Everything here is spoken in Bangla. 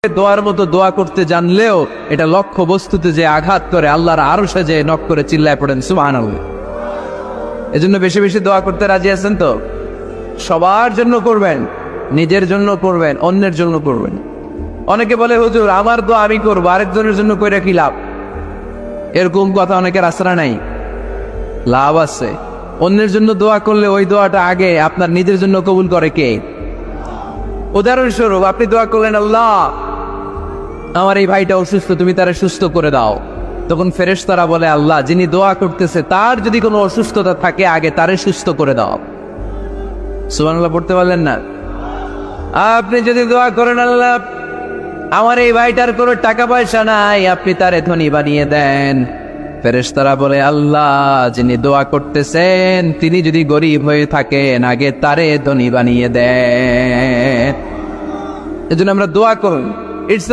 দোয়ার মতো দোয়া করতে জানলেও এটা লক্ষ্য বস্তুতে যে আঘাত করে, আল্লাহর আরশে যে নক করে চিল্লায় পড়েন সুবহানাল্লাহ। এজন্য বেশি বেশি দোয়া করতে রাজি আছেন তো? সবার জন্য করবেন, নিজের জন্য করবেন, অন্যের জন্য করবেন। অনেকে বলে হুজুর আমার দোয়া আমি করবো, আরেকজনের জন্য কইরা কি লাভ? এরকম কথা অনেকের আসরা নাই। লাভ আছে। অন্যের জন্য দোয়া করলে ওই দোয়াটা আগে আপনার নিজের জন্য কবুল করে কে? উদাহরণস্বরূপ আপনি দোয়া করলেন, আল্লাহ আমার এই ভাইটা অসুস্থ, তুমি তারে সুস্থ করে দাও। তখন ফেরেশতারা বলে, আল্লাহ যিনি দোয়া করতেছে তার যদি কোনো অসুস্থতা থাকে আগে তারে সুস্থ করে দাও। সুবহানাল্লাহ পড়তে পারলেন না? আপনি যদি দোয়া করেন, আল্লাহ আমার এই ভাইটার কোনো টাকা পয়সা নাই, আপনি তারে ধনী বানিয়ে দেন। ফেরেশতারা বলে, আল্লাহ যিনি দোয়া করতেছেন তিনি যদি গরিব হয়ে থাকেন আগে তারে ধনী বানিয়ে দেন। এজন্য আমরা দোয়া করুন। ইটস